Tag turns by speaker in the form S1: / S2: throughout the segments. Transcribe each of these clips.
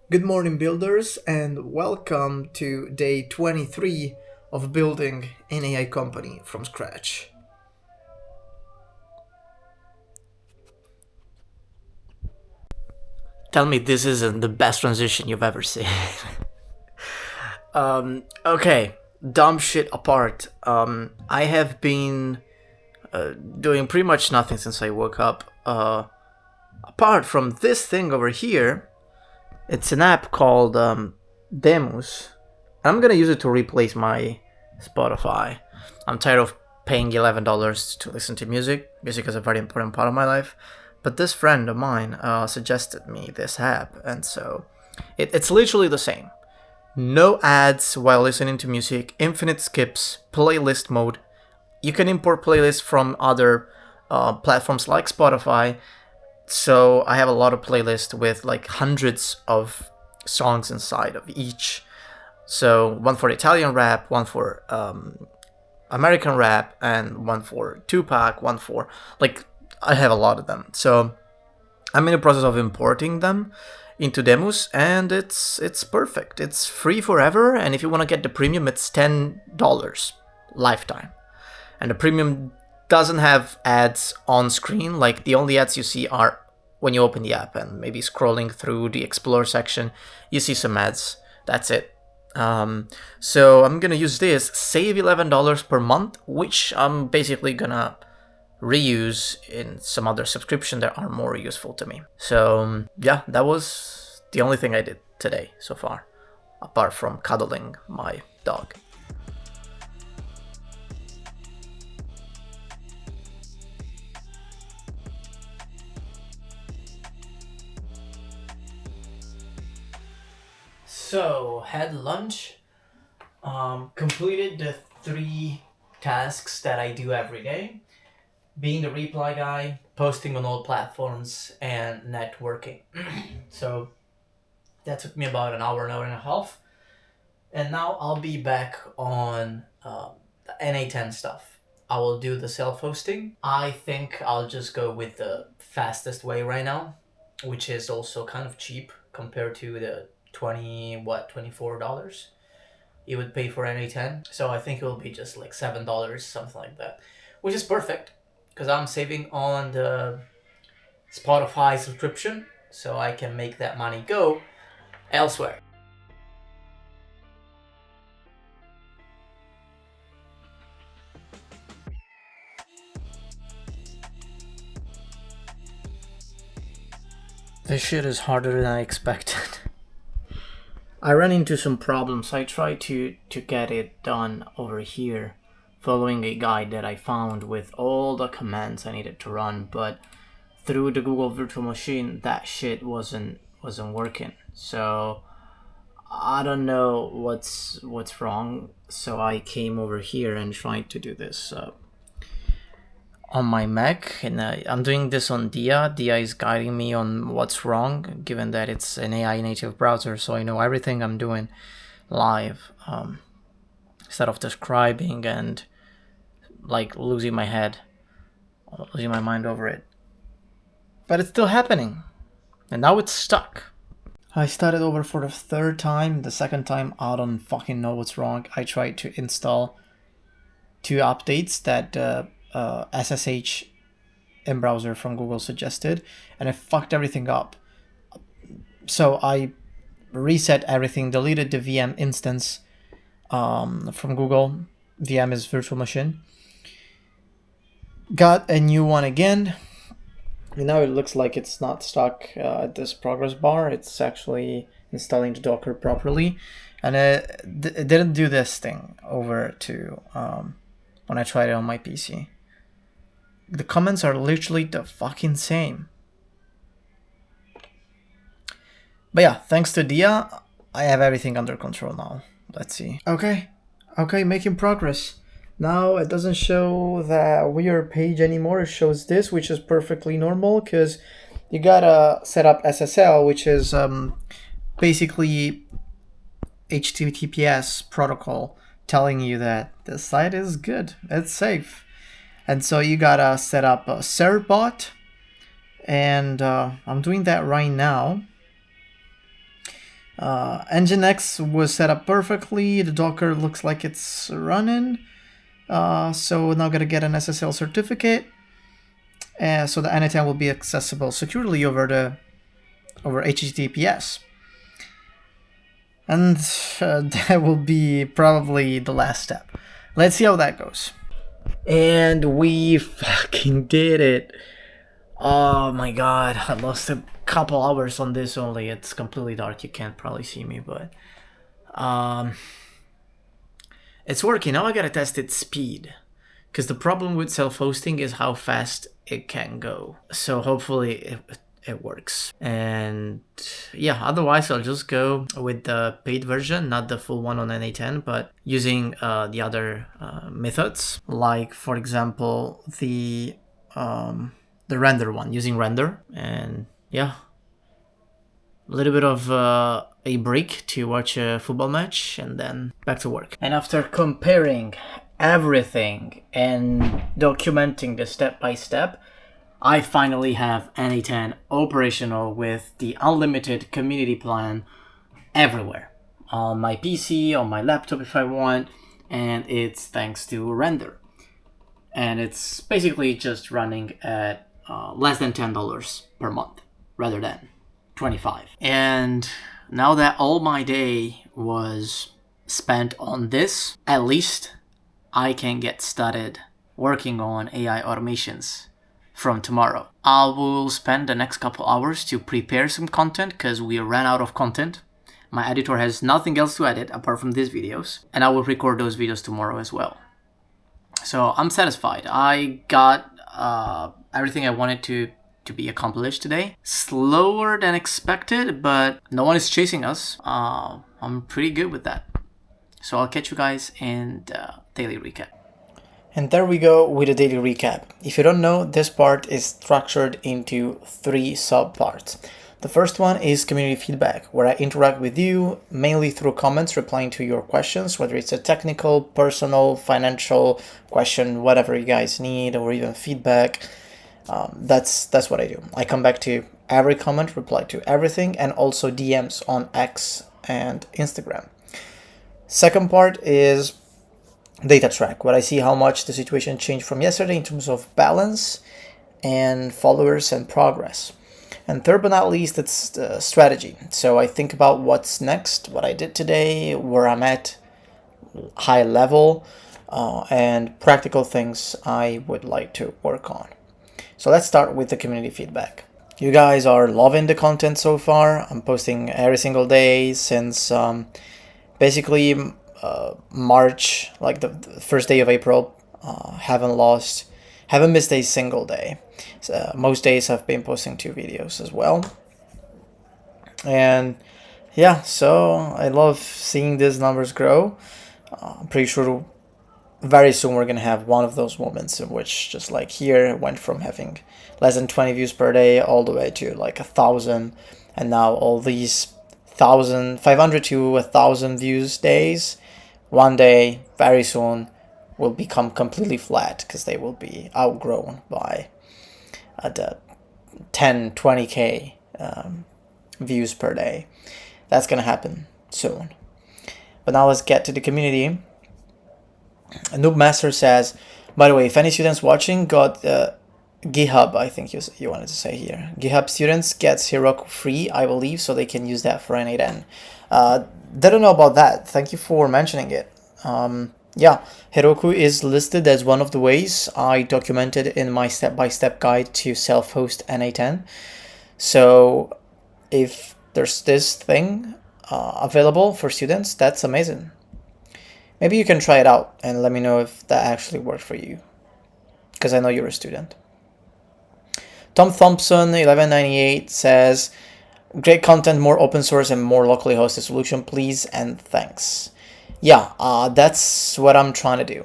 S1: Good morning, builders, and welcome to day 23 of building an AI company from scratch.
S2: Tell me this isn't the best transition you've ever seen. Okay, dumb shit apart. I have been doing pretty much nothing since I woke up. Apart from this thing over here, it's an app called Demos. I'm gonna use it to replace my Spotify. I'm tired of paying $11 to listen to music. Music is a very important part of my life. But this friend of mine suggested me this app, and so it's literally the same. No ads while listening to music, infinite skips, playlist mode. You can import playlists from other platforms like Spotify. So I have a lot of playlists with like hundreds of songs inside of each. So one for Italian rap, one for American rap, and one for Tupac, one for like I have a lot of them. So I'm in the process of importing them into Demos, and it's perfect. It's free forever, and if you want to get the premium, it's $10 lifetime. And the premium doesn't have ads on screen. Like the only ads you see are when you open the app and maybe scrolling through the Explore section, you see some ads. That's it. So I'm gonna use this, save $11 per month, which I'm basically gonna reuse in some other subscription that are more useful to me. So yeah, that was the only thing I did today so far, apart from cuddling my dog. So had lunch, completed the 3 tasks that I do every day, being the reply guy, posting on all platforms, and networking. So that took me about an hour and a half. And now I'll be back on the n8n stuff. I will do the self-hosting. I think I'll just go with the fastest way right now, which is also kind of cheap compared to the $24 you would pay for n8n. So I think it will be just like $7, something like that, which is perfect because I'm saving on the Spotify subscription, so I can make that money go elsewhere. This shit is harder than I expected. I ran into some problems. I tried to get it done over here, following a guide that I found with all the commands I needed to run, but through the Google virtual machine, that shit wasn't working. So I don't know what's wrong. So I came over here and tried to do this on my Mac, and I'm doing this on Dia. Dia is guiding me on what's wrong, given that it's an AI native browser, so I know everything I'm doing live, instead of describing and like losing my mind over it. But it's still happening, and now it's stuck. I started over for the 3rd time. The 2nd time, I don't fucking know what's wrong. I tried to install 2 updates that SSH in browser from Google suggested, and I fucked everything up. So I reset everything, deleted the VM instance from Google. VM is virtual machine. Got a new one again. And now it looks like it's not stuck at this progress bar. It's actually installing the Docker properly, and it didn't do this thing over to when I tried it on my PC. The comments are literally the fucking same. But yeah, thanks to Dia, I have everything under control now. Let's see. Okay, making progress. Now it doesn't show that weird page anymore. It shows this, which is perfectly normal because you gotta set up SSL, which is basically HTTPS protocol telling you that the site is good, it's safe. And so you gotta set up a Certbot, and I'm doing that right now.
S1: Nginx was set up perfectly. The Docker looks like it's running. So now gotta get an SSL certificate. So the n8n will be accessible securely over HTTPS. And that will be probably the last step. Let's see how that goes.
S2: And we fucking did it. Oh my god, I lost a couple hours on this only. It's completely dark, you can't probably see me, but it's working. Now I gotta test its speed, because the problem with self-hosting is how fast it can go. So hopefully it works. And yeah, otherwise I'll just go with the paid version, not the full one on n8n, but using the other methods, like for example the render one, using render. And yeah, a little bit of a break to watch a football match and then back to work. And after comparing everything and documenting the step by step, I finally have n8n operational with the unlimited community plan everywhere. On my PC, on my laptop if I want, and it's thanks to render. And it's basically just running at less than $10 per month rather than 25. And now that all my day was spent on this, at least I can get started working on AI automations from tomorrow. I will spend the next couple hours to prepare some content because we ran out of content. My editor has nothing else to edit apart from these videos, and I will record those videos tomorrow as well. So I'm satisfied. I got everything I wanted to be accomplished today. Slower than expected, but no one is chasing us. I'm pretty good with that. So I'll catch you guys in the daily recap.
S1: And there we go with the daily recap. If you don't know, this part is structured into 3 sub-parts. The first one is community feedback, where I interact with you mainly through comments, replying to your questions, whether it's a technical, personal, financial question, whatever you guys need, or even feedback. That's what I do. I come back to every comment, reply to everything, and also DMs on X and Instagram. Second part is data track, where I see how much the situation changed from yesterday in terms of balance and followers and progress. And third but not least, it's the strategy. So I think about what's next, what I did today, where I'm at, high level, and practical things I would like to work on. So let's start with the community feedback. You guys are loving the content so far. I'm posting every single day since basically March, like the first day of April. Haven't missed a single day. So most days I've been posting 2 videos as well. And yeah, so I love seeing these numbers grow. I'm pretty sure very soon we're gonna have one of those moments in which, just like here, it went from having less than 20 views per day all the way to like 1,000, and now all these 500 to 1,000 views days, one day very soon will become completely flat because they will be outgrown by the 10, 20k views per day. That's gonna happen soon. But now let's get to the community. Noob Master says, by the way, if any students watching got GitHub, I think you wanted to say here, GitHub students gets Heroku free, I believe, so they can use that for n8n. Didn't know about that. Thank you for mentioning it. Yeah, Heroku is listed as one of the ways I documented in my step-by-step guide to self-host n8n. So if there's this thing available for students, that's amazing. Maybe you can try it out and let me know if that actually worked for you, because I know you're a student. Tom Thompson 1198 says, great content, more open source and more locally hosted solution, please, and thanks. Yeah, that's what I'm trying to do.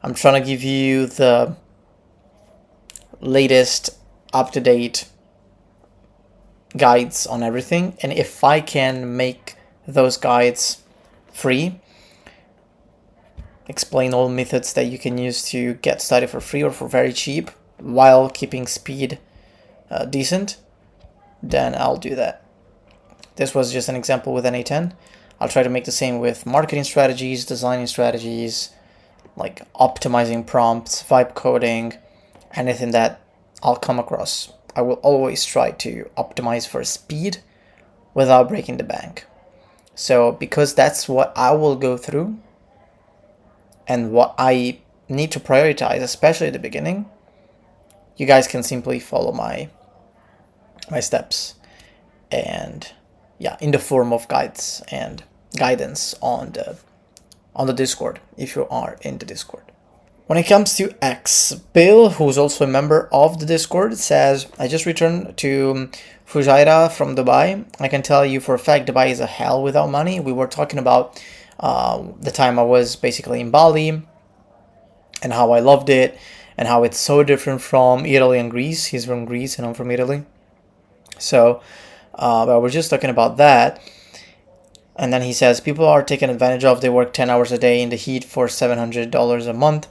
S1: I'm trying to give you the latest, up-to-date guides on everything, and if I can make those guides free, explain all methods that you can use to get started for free or for very cheap while keeping speed decent, then I'll do that. This was just an example with n8n. I'll try to make the same with marketing strategies, designing strategies, like optimizing prompts, vibe coding, anything that I'll come across. I will always try to optimize for speed without breaking the bank. So because that's what I will go through and what I need to prioritize, especially at the beginning, you guys can simply follow my steps, and yeah, in the form of guides and guidance on the Discord, if you are in the Discord. When it comes to X, Bill, who's also a member of the Discord, says, I just returned to Fujairah from Dubai. I can tell you for a fact Dubai is a hell without money. We were talking about the time I was basically in Bali and how I loved it and how it's so different from Italy and Greece. He's from Greece and I'm from Italy. So we're just talking about that. And then he says, people are taken advantage of. They work 10 hours a day in the heat for $700 a month.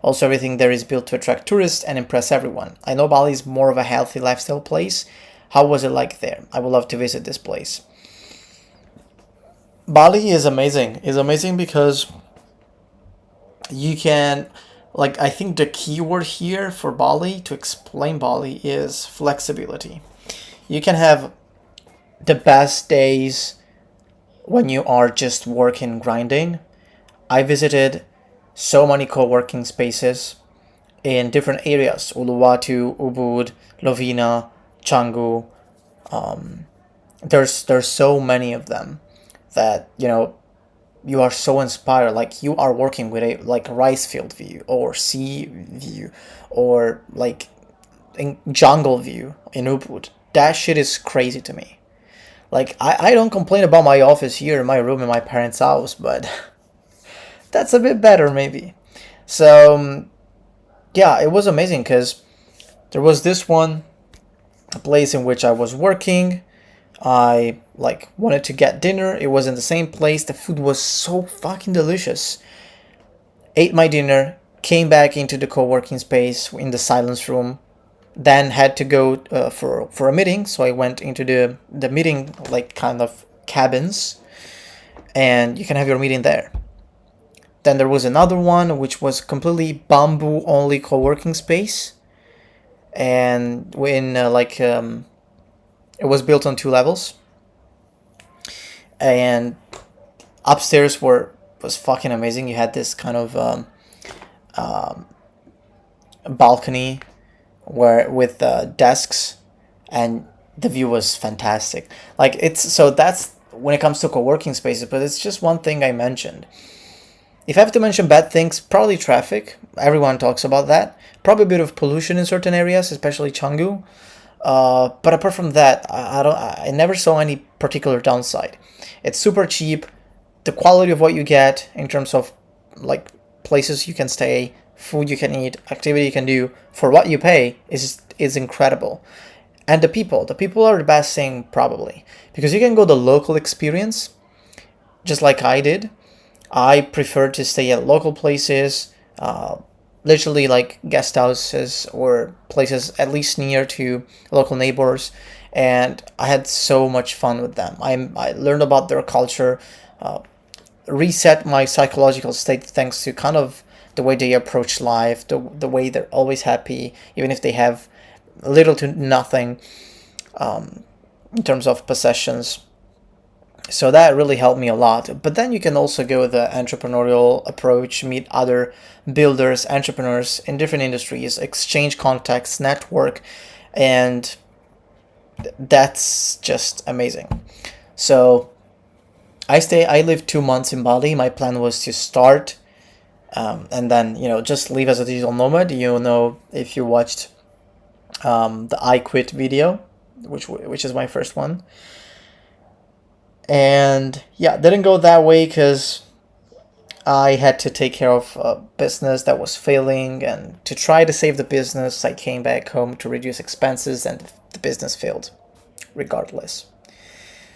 S1: Also, everything there is built to attract tourists and impress everyone. I know Bali is more of a healthy lifestyle place. How was it like there? I would love to visit this place. Bali is amazing. It's amazing because you can, like, I think the key word here for Bali, to explain Bali, is flexibility. You can have the best days when you are just working, grinding. I visited so many co-working spaces in different areas: Uluwatu, Ubud, Lovina, Canggu. There's so many of them that, you know, you are so inspired. Like, you are working with a rice field view or sea view or like in jungle view in Ubud. That shit is crazy to me. Like, I don't complain about my office here, my room in my parents' house, but that's a bit better maybe. So yeah, it was amazing because there was this one place in which I was working. I like wanted to get dinner. It was in the same place. The food was so fucking delicious. Ate my dinner, came back into the co-working space in the silence room, then had to go for a meeting. So I went into the meeting, like, kind of cabins, and you can have your meeting there. Then there was another one which was completely bamboo only co-working space, and when it was built on 2 levels, and upstairs was fucking amazing. You had this kind of balcony where with desks, and the view was fantastic. Like, that's when it comes to co-working spaces. But it's just one thing I mentioned. If I have to mention bad things, probably traffic. Everyone talks about that. Probably a bit of pollution in certain areas, especially Canggu. But apart from that, I never saw any particular downside. It's super cheap. The quality of what you get in terms of like places you can stay, food you can eat, activity you can do for what you pay is incredible. And the people are the best thing probably, because you can go the local experience, just like I did. I prefer to stay at local places, literally like guest houses or places at least near to local neighbors, and I had so much fun with them. I learned about their culture, reset my psychological state thanks to kind of the way they approach life, the way they're always happy, even if they have little to nothing in terms of possessions. So that really helped me a lot. But then you can also go with the entrepreneurial approach, meet other builders, entrepreneurs in different industries, exchange contacts, network, and that's just amazing. So I lived 2 months in Bali. My plan was to start and then, just leave as a digital nomad. If you watched the I Quit video, which is my first one. And yeah, didn't go that way because I had to take care of a business that was failing, and to try to save the business, I came back home to reduce expenses, and the business failed regardless.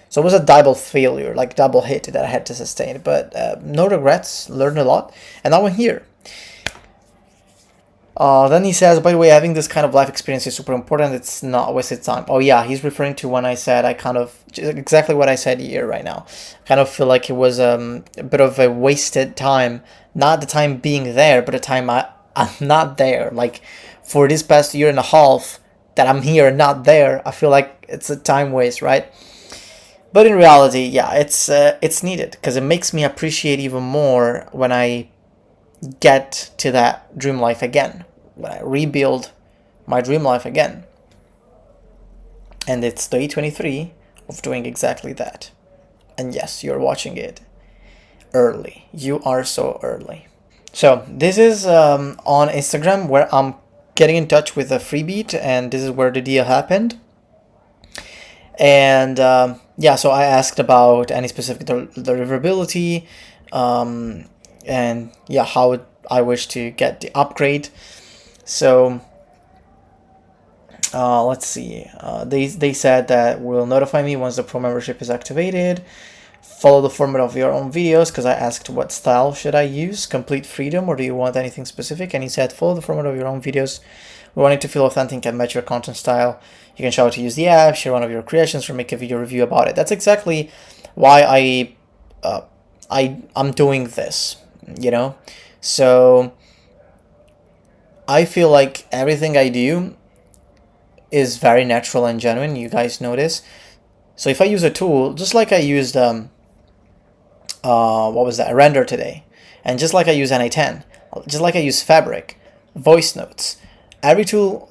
S1: So it was a double failure, like double hit that I had to sustain, but no regrets, learned a lot, and now I'm here. Then he says, by the way, having this kind of life experience is super important. It's not wasted time. Oh yeah, he's referring to when I said I kind of, exactly what I said here right now. I kind of feel like it was a bit of a wasted time. Not the time being there, but the time I'm not there. Like for this past year and a half that I'm here and not there, I feel like it's a time waste, right? But in reality, yeah, it's needed because it makes me appreciate even more when I get to that dream life again, when I rebuild my dream life again. And it's day 23 of doing exactly that. And yes, you're watching it early. You are so early. So this is on Instagram where I'm getting in touch with a Freebeat, and this is where the deal happened. And yeah, so I asked about any specific deliverability, and yeah, how I wish to get the upgrade. So let's see. They said that will notify me once the pro membership is activated. Follow the format of your own videos, because I asked what style should I use, complete freedom, or do you want anything specific? And he said follow the format of your own videos. We want it to feel authentic and match your content style. You can show how to use the app, share one of your creations, or make a video review about it. That's exactly why I'm doing this, you know? So I feel like everything I do is very natural and genuine. You guys know this. So if I use a tool, just like I used what was that, a render today, and just like I use n8n, just like I use Fabric, voice notes, every tool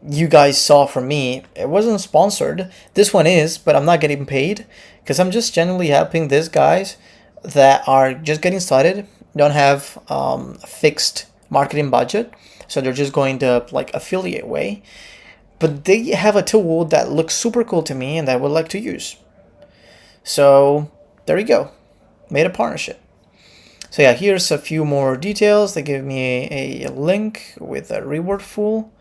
S1: you guys saw from me, it wasn't sponsored. This one is, but I'm not getting paid because I'm just genuinely helping these guys that are just getting started, don't have a fixed marketing budget, so they're just going the like affiliate way, but they have a tool that looks super cool to me and that I would like to use. So there you go, made a partnership. So yeah, here's a few more details. They give me a link with a reward pool,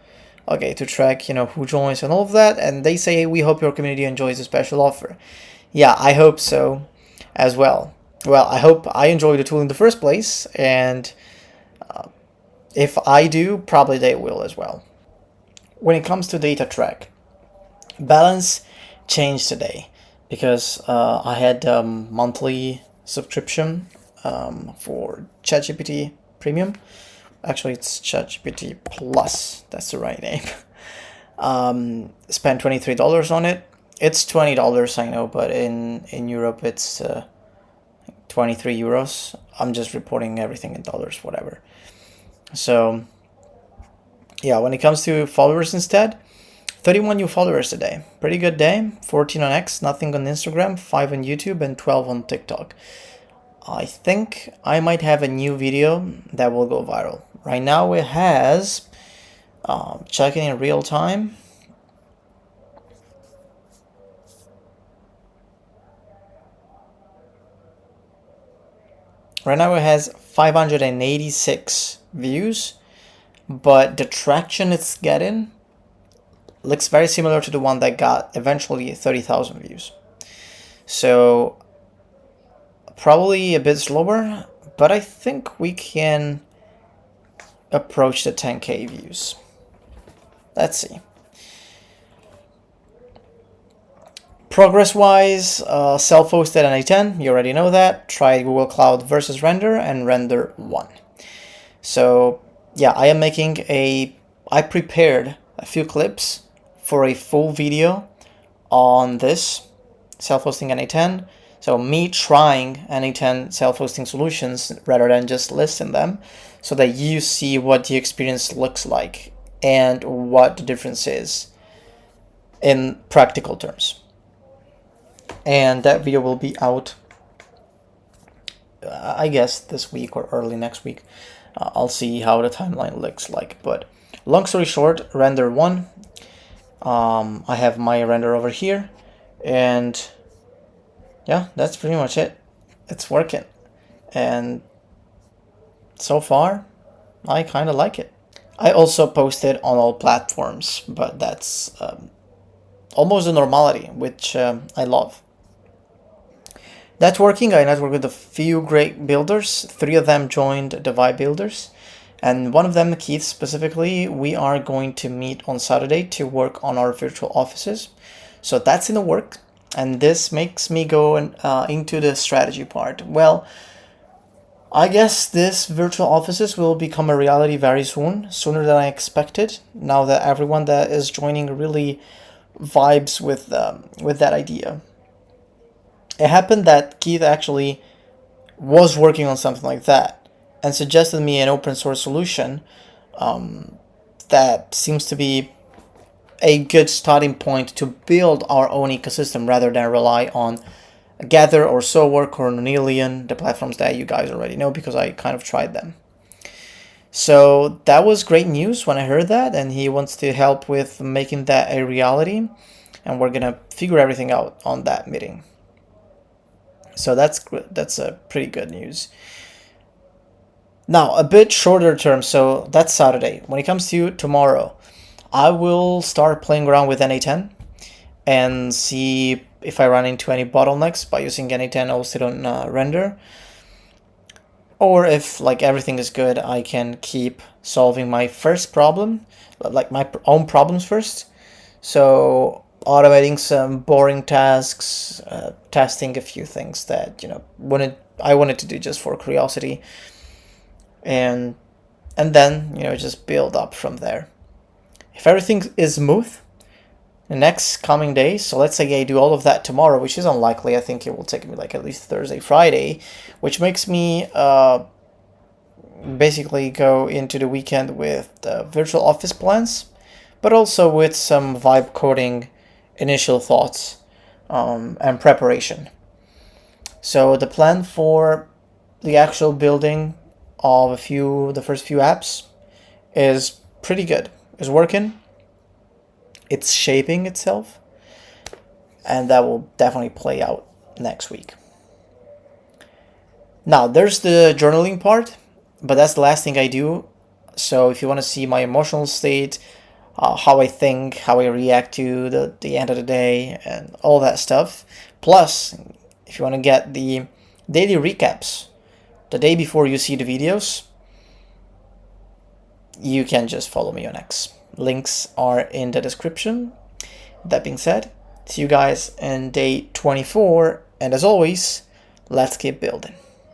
S1: okay, to track, you know, who joins and all of that. And they say, we hope your community enjoys the special offer. Yeah, I hope so as well. Well, I hope I enjoy the tool in the first place, and if I do, probably they will as well. When it comes to data track, balance changed today because I had a monthly subscription for ChatGPT Premium. Actually, it's ChatGPT Plus. That's the right name. Spent $23 on it. It's $20, I know, but in Europe it's 23 euros. I'm just reporting everything in dollars, whatever. So yeah, when it comes to followers instead, 31 new followers today. Pretty good day. 14 on X, nothing on Instagram, 5 on YouTube, and 12 on TikTok. I think I might have a new video that will go viral. Right now it has, checking in real time, right now it has 586 views, but the traction it's getting looks very similar to the one that got eventually 30,000 views. So probably a bit slower, but I think we can approach the 10K views. Let's see. Progress-wise, self-hosted n8n, you already know that. Try Google Cloud versus Render and Render 1. So yeah, I prepared a few clips for a full video on this self-hosting n8n. So me trying n8n self-hosting solutions rather than just listing them, so that you see what the experience looks like and what the difference is in practical terms. And that video will be out, I guess, this week or early next week. I'll see how the timeline looks like. But long story short, Render 1. I have my render over here, and yeah, that's pretty much it. It's working, and so far I kind of like it. I also posted on all platforms, but that's almost a normality, which I love. Networking, I networked with a few great builders. 3 of them joined the Vibe Builders, And one of them, Keith specifically, we are going to meet on Saturday to work on our virtual offices. So that's in the work. And this makes me go into the strategy part. Well, I guess this virtual offices will become a reality very soon, sooner than I expected, now that everyone that is joining really vibes with that idea. It happened that Keith actually was working on something like that and suggested me an open source solution that seems to be a good starting point to build our own ecosystem rather than rely on Gather or SoWork or n8n, the platforms that you guys already know because I kind of tried them. So that was great news when I heard that, and he wants to help with making that a reality, and we're gonna figure everything out on that meeting. So that's a pretty good news. Now, a bit shorter term, so that's Saturday. When it comes to tomorrow, I will start playing around with n8n and see if I run into any bottlenecks by using n8n hosted on render. Or if like everything is good, I can keep solving my first problem, like my own problems first. So automating some boring tasks, testing a few things that I wanted to do just for curiosity, and then just build up from there. If everything is smooth, the next coming days, so let's say I do all of that tomorrow, which is unlikely. I think it will take me like at least Thursday, Friday, which makes me basically go into the weekend with virtual office plans, but also with some vibe coding initial thoughts and preparation. So the plan for the actual building of the first few apps is pretty good. It's working. It's shaping itself, and that will definitely play out next week. Now, there's the journaling part, but that's the last thing I do. So if you want to see my emotional state, how I think, how I react to the end of the day, and all that stuff, plus if you want to get the daily recaps the day before you see the videos, you can just follow me on X. Links are in the description. That being said, see you guys in day 24, and as always, let's keep building.